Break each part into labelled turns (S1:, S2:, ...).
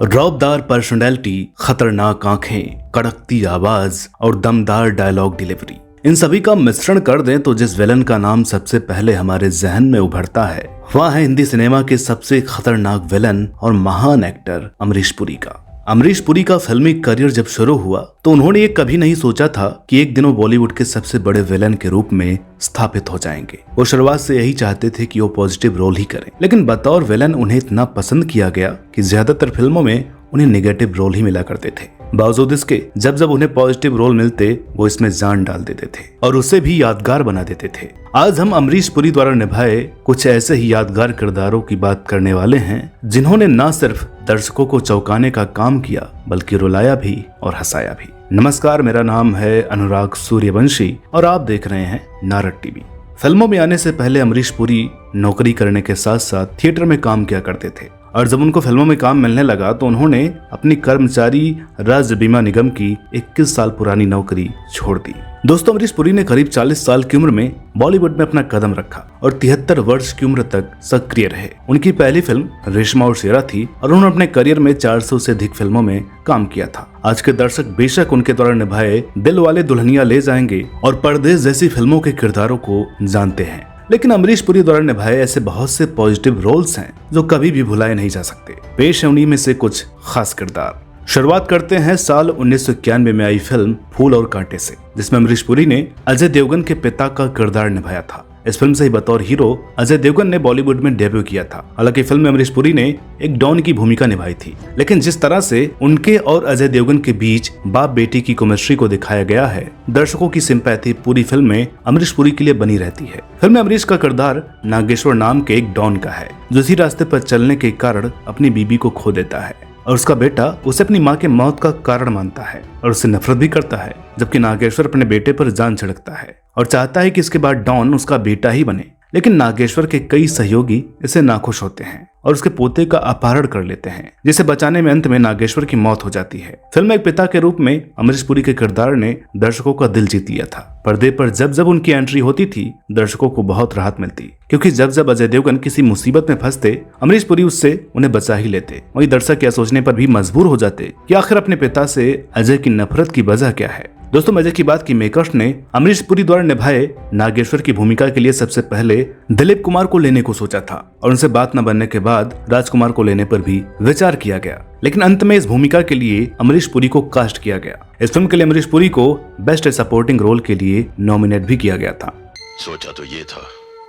S1: रौबदार personality, खतरनाक आंखें, कड़कती आवाज और दमदार डायलॉग डिलीवरी, इन सभी का मिश्रण कर दें तो जिस विलन का नाम सबसे पहले हमारे जहन में उभरता है वह है हिंदी सिनेमा के सबसे खतरनाक विलन और महान एक्टर अमरीश पुरी का। अमरीश पुरी का फिल्मी करियर जब शुरू हुआ तो उन्होंने ये कभी नहीं सोचा था कि एक दिन वो बॉलीवुड के सबसे बड़े विलन के रूप में स्थापित हो जाएंगे। वो शुरुआत से यही चाहते थे कि वो पॉजिटिव रोल ही करें, लेकिन बतौर विलन उन्हें इतना पसंद किया गया कि ज्यादातर फिल्मों में उन्हें नेगेटिव रोल ही मिला करते थे। बावजूद इसके जब जब उन्हें पॉजिटिव रोल मिलते वो इसमें जान डाल देते थे और उसे भी यादगार बना देते थे। आज हम अमरीश पुरी द्वारा निभाए कुछ ऐसे ही यादगार किरदारों की बात करने वाले हैं जिन्होंने न सिर्फ दर्शकों को चौंकाने का काम किया बल्कि रुलाया भी और हंसाया भी। नमस्कार, मेरा नाम है अनुराग सूर्यवंशी और आप देख रहे हैं नारद टीवी। फिल्मों में आने से पहले अमरीश पुरी नौकरी करने के साथ साथ थिएटर में काम किया करते थे और जब उनको फिल्मों में काम मिलने लगा तो उन्होंने अपनी कर्मचारी राज्य बीमा निगम की 21 साल पुरानी नौकरी छोड़ दी। दोस्तों, अमरीश पुरी ने करीब 40 साल की उम्र में बॉलीवुड में अपना कदम रखा और 73 वर्ष की उम्र तक सक्रिय रहे। उनकी पहली फिल्म रेशमा और शेरा थी और उन्होंने अपने करियर में 400 से अधिक फिल्मों में काम किया था। आज के दर्शक बेशक उनके द्वारा निभाए दिल वाले दुल्हनिया ले जाएंगे और परदेश जैसी फिल्मों के किरदारों को जानते हैं, लेकिन अमरीश पुरी द्वारा निभाए ऐसे बहुत से पॉजिटिव रोल्स हैं जो कभी भी भुलाए नहीं जा सकते। पेश है उन्हीं में से कुछ खास किरदार। शुरुआत करते हैं साल 1991 में आई फिल्म फूल और कांटे से, जिसमें अमरीश पुरी ने अजय देवगन के पिता का किरदार निभाया था। इस फिल्म से ही बतौर हीरो अजय देवगन ने बॉलीवुड में डेब्यू किया था। हालांकि फिल्म में अमरीश पुरी ने एक डॉन की भूमिका निभाई थी, लेकिन जिस तरह से उनके और अजय देवगन के बीच बाप बेटी की केमिस्ट्री को दिखाया गया है, दर्शकों की सिंपैथी पूरी फिल्म में अमरीश पुरी के लिए बनी रहती है। फिल्म में अमरीश का किरदार नागेश्वर नाम के एक डॉन का है जो इसी रास्ते पर चलने के कारण अपनी बीबी को खो देता है और उसका बेटा उसे अपनी माँ के मौत का कारण मानता है और उससे नफरत भी करता है, जबकि नागेश्वर अपने बेटे पर जान छिड़कता है और चाहता है कि इसके बाद डॉन उसका बेटा ही बने। लेकिन नागेश्वर के कई सहयोगी इसे नाखुश होते हैं और उसके पोते का अपहरण कर लेते हैं, जिसे बचाने में अंत में नागेश्वर की मौत हो जाती है। फिल्म में एक पिता के रूप में अमरीश पुरी के किरदार ने दर्शकों का दिल जीत लिया था। पर्दे पर जब जब उनकी एंट्री होती थी दर्शकों को बहुत राहत मिलती, क्योंकि जब जब अजय देवगन किसी मुसीबत में फंसते अमरीश पुरी उससे उन्हें बचा ही लेते। वहीं दर्शक यह सोचने पर भी मजबूर हो जाते कि आखिर अपने पिता से अजय की नफरत की वजह क्या है। दोस्तों, मजे की बात की मेकर्स ने अमरीश पुरी द्वारा निभाए नागेश्वर की भूमिका के लिए सबसे पहले दिलीप कुमार को लेने को सोचा था और उनसे बात न बनने के बाद राजकुमार को लेने पर भी विचार किया गया, लेकिन अंत में इस भूमिका के लिए अमरीश पुरी को कास्ट किया गया। इस फिल्म के लिए अमरीश पुरी को बेस्ट सपोर्टिंग रोल के लिए नॉमिनेट भी किया गया था।
S2: सोचा तो ये था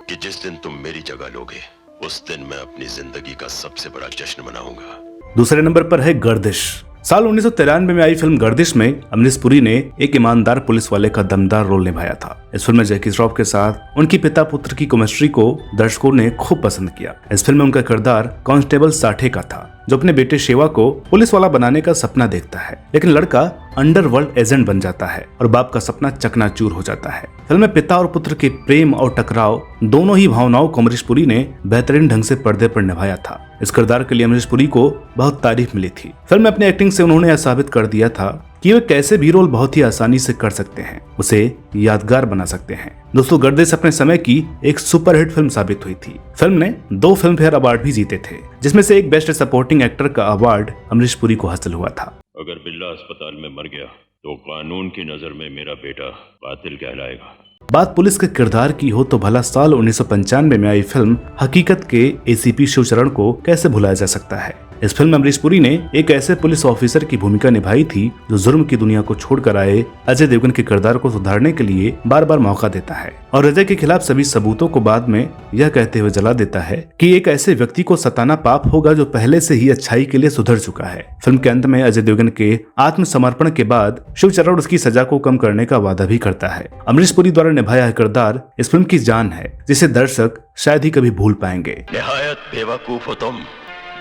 S2: कि जिस दिन तुम मेरी जगह लोगे उस दिन मैं अपनी जिंदगी का सबसे बड़ा जश्न मनाऊंगा।
S1: दूसरे नंबर पर है गर्दिश। साल 1993 में आई फिल्म गर्दिश में अमरीश पुरी ने एक ईमानदार पुलिस वाले का दमदार रोल निभाया था। इस फिल्म में जैकी श्रॉफ के साथ उनकी पिता पुत्र की केमिस्ट्री को दर्शकों ने खूब पसंद किया। इस फिल्म में उनका किरदार कांस्टेबल साठे का था जो अपने बेटे शेवा को पुलिस वाला बनाने का सपना देखता है, लेकिन लड़का अंडरवर्ल्ड एजेंट बन जाता है और बाप का सपना चकनाचूर हो जाता है। फिल्म में पिता और पुत्र के प्रेम और टकराव दोनों ही भावनाओं को अमरीश पुरी ने बेहतरीन ढंग से पर्दे पर निभाया था। इस किरदार के लिए अमरीश पुरी को बहुत तारीफ मिली थी। फिल्म में अपनी एक्टिंग से उन्होंने यह साबित कर दिया था कि वे कैसे भी रोल बहुत ही आसानी से कर सकते हैं, उसे यादगार बना सकते हैं। दोस्तों, गर्दिश अपने समय की एक सुपरहिट फिल्म साबित हुई थी। फिल्म ने 2 फिल्म फेयर अवार्ड भी जीते थे, जिसमें से एक बेस्ट सपोर्टिंग एक्टर का अवार्ड अमरीश पुरी को हासिल हुआ था।
S2: अगर बिल्ला अस्पताल में मर गया तो कानून की नजर में मेरा बेटा कातिल कहलाएगा।
S1: बात पुलिस के किरदार की हो तो भला साल 1995 में आई फिल्म हकीकत के एसीपी शिवचरण को कैसे भुलाया जा सकता है। इस फिल्म में अमरीश पुरी ने एक ऐसे पुलिस ऑफिसर की भूमिका निभाई थी जो जुर्म की दुनिया को छोड़कर आए अजय देवगन के किरदार को सुधारने के लिए बार बार मौका देता है और अजय के खिलाफ सभी सबूतों को बाद में यह कहते हुए जला देता है कि एक ऐसे व्यक्ति को सताना पाप होगा जो पहले से ही अच्छाई के लिए सुधर चुका है। फिल्म के अंत में अजय देवगन के आत्मसमर्पण के बाद शिवचरण उसकी सजा को कम करने का वादा भी करता है। अमरीश पुरी द्वारा निभाया किरदार इस फिल्म की जान है, जिसे दर्शक शायद ही कभी भूल पाएंगे।
S2: निहायत बेवकूफ हो तुम।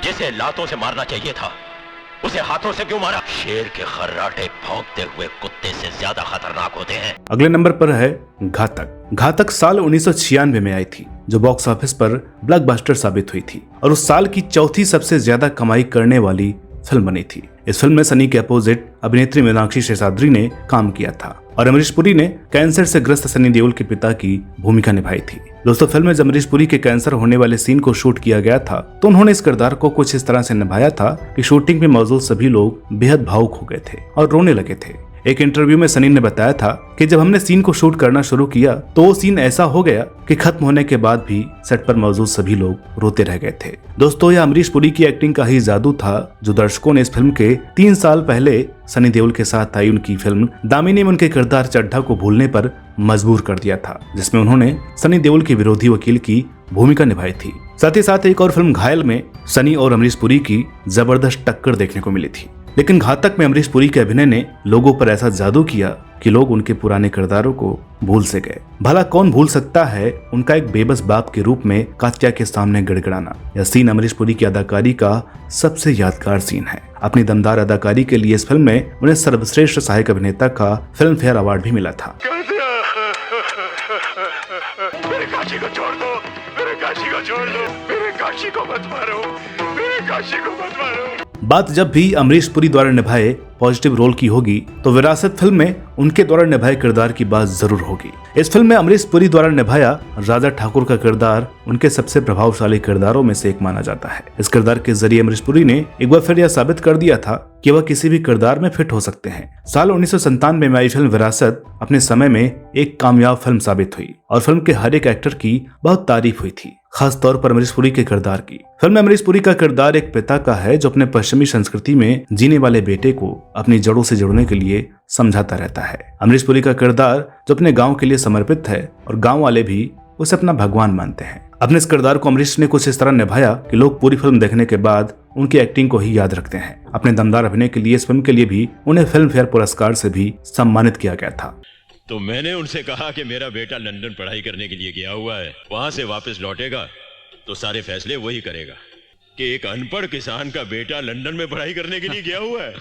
S2: जिसे लातों से मारना चाहिए था उसे हाथों से क्यों मारा? शेर के खर्राटे भौंकते हुए कुत्ते से ज्यादा खतरनाक होते हैं।
S1: अगले नंबर पर है घातक। घातक साल 1996 में आई थी, जो बॉक्स ऑफिस पर ब्लॉकबस्टर साबित हुई थी और उस साल की चौथी सबसे ज्यादा कमाई करने वाली फिल्म बनी थी। इस फिल्म में सनी के अपोजिट अभिनेत्री मीनाक्षी शेषाद्री ने काम किया था और अमरीश पुरी ने कैंसर से ग्रस्त सनी देओल के पिता की भूमिका निभाई थी। दोस्तों, फिल्म में जब अमरीश पुरी के कैंसर होने वाले सीन को शूट किया गया था तो उन्होंने इस किरदार को कुछ इस तरह से निभाया था कि शूटिंग में मौजूद सभी लोग बेहद भावुक हो गए थे और रोने लगे थे। एक इंटरव्यू में सनी ने बताया था कि जब हमने सीन को शूट करना शुरू किया तो वो सीन ऐसा हो गया कि खत्म होने के बाद भी सेट पर मौजूद सभी लोग रोते रह गए थे। दोस्तों, यह अमरीश पुरी की एक्टिंग का ही जादू था जो दर्शकों ने इस फिल्म के 3 साल पहले सनी देओल के साथ आई उनकी फिल्म दामिनी में उनके किरदार चड्ढा को भूलने पर मजबूर कर दिया था, जिसमें उन्होंने सनी देओल के विरोधी वकील की भूमिका निभाई थी। साथ ही साथ एक और फिल्म घायल में सनी और अमरीश पुरी की जबरदस्त टक्कर देखने को मिली थी। लेकिन घातक में अमरीश पुरी के अभिनय ने लोगों पर ऐसा जादू किया कि लोग उनके पुराने किरदारों को भूल से गए। भला कौन भूल सकता है उनका एक बेबस बाप के रूप में कात्या के सामने गिड़गिड़ाना। यह सीन अमरीश पुरी की अदाकारी का सबसे यादगार सीन है। अपनी दमदार अदाकारी के लिए इस फिल्म में उन्हें सर्वश्रेष्ठ सहायक अभिनेता का फिल्म फेयर अवार्ड भी मिला था।
S2: मेरे काशी को छोड़ दो, मेरे काशी को छोड़ दो, मेरे काशी को मत मारो, मेरे काशी को मत मारो।
S1: बात जब भी अमरीश पुरी द्वारा निभाए पॉजिटिव रोल की होगी तो विरासत फिल्म में उनके द्वारा निभाए किरदार की बात जरूर होगी। इस फिल्म में अमरीश पुरी द्वारा निभाया राजा ठाकुर का किरदार उनके सबसे प्रभावशाली किरदारों में से एक माना जाता है। इस किरदार के जरिए अमरीश पुरी ने एक बार फिर यह साबित कर दिया था कि वह किसी भी किरदार में फिट हो सकते हैं। साल 1997 में आई फिल्म विरासत अपने समय में एक कामयाब फिल्म साबित हुई और फिल्म के हर एक एक्टर की बहुत तारीफ हुई थी, खास तौर पर अमरीश पुरी के किरदार की। फिल्म में अमरीश पुरी का किरदार एक पिता का है जो अपने पश्चिमी संस्कृति में जीने वाले बेटे को अपनी जड़ों से जुड़ने के लिए समझाता रहता है। अमरीश पुरी का किरदार जो अपने गांव के लिए समर्पित है और गांव वाले भी उसे अपना भगवान मानते हैं। अपने इस किरदार को अमरीश ने कुछ इस तरह निभाया कि लोग पूरी फिल्म देखने के बाद उनकी एक्टिंग को ही याद रखते हैं। अपने दमदार अभिनय के लिए इस फिल्म के लिए भी उन्हें फिल्म फेयर पुरस्कार से भी सम्मानित किया गया था।
S2: तो मैंने उनसे कहा कि मेरा बेटा लंदन पढ़ाई करने के लिए गया हुआ है, वहां से वापस लौटेगा तो सारे फैसले वही करेगा कि एक अनपढ़ किसान का बेटा लंदन में पढ़ाई करने के लिए गया हुआ है।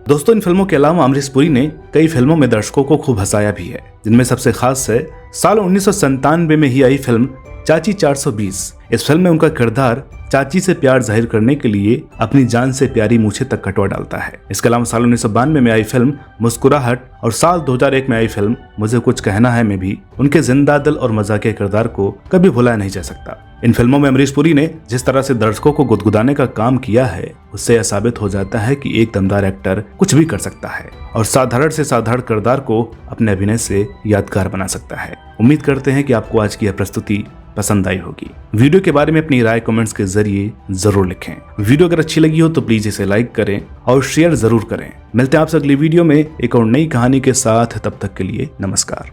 S1: दोस्तों, इन फिल्मों के अलावा अमरीश पुरी ने कई फिल्मों में दर्शकों को खूब हंसाया भी है, जिनमें सबसे खास है साल 1997 में ही आई फिल्म चाची 420। इस फिल्म में उनका किरदार चाची से प्यार जाहिर करने के लिए अपनी जान से प्यारी मूछें तक कटवा डालता है। इसके अलावा साल 1992 में आई फिल्म मुस्कुराहट और साल 2001 में आई फिल्म मुझे कुछ कहना है में भी उनके जिंदा दिल और मजाकिया किरदार को कभी भुलाया नहीं जा सकता। इन फिल्मों में अमरीश पुरी ने जिस तरह से दर्शकों को गुदगुदाने का काम किया है उससे यह साबित हो जाता है कि एक दमदार एक्टर कुछ भी कर सकता है और साधारण से साधारण किरदार को अपने अभिनय से यादगार बना सकता है। उम्मीद करते हैं कि आपको आज की यह प्रस्तुति पसंद आई होगी। वीडियो के बारे में अपनी राय कमेंट्स के जरिए जरूर लिखें। वीडियो अगर अच्छी लगी हो तो प्लीज इसे लाइक करें और शेयर जरूर करें। मिलते हैं आपसे अगली वीडियो में एक और नई कहानी के साथ। तब तक के लिए नमस्कार।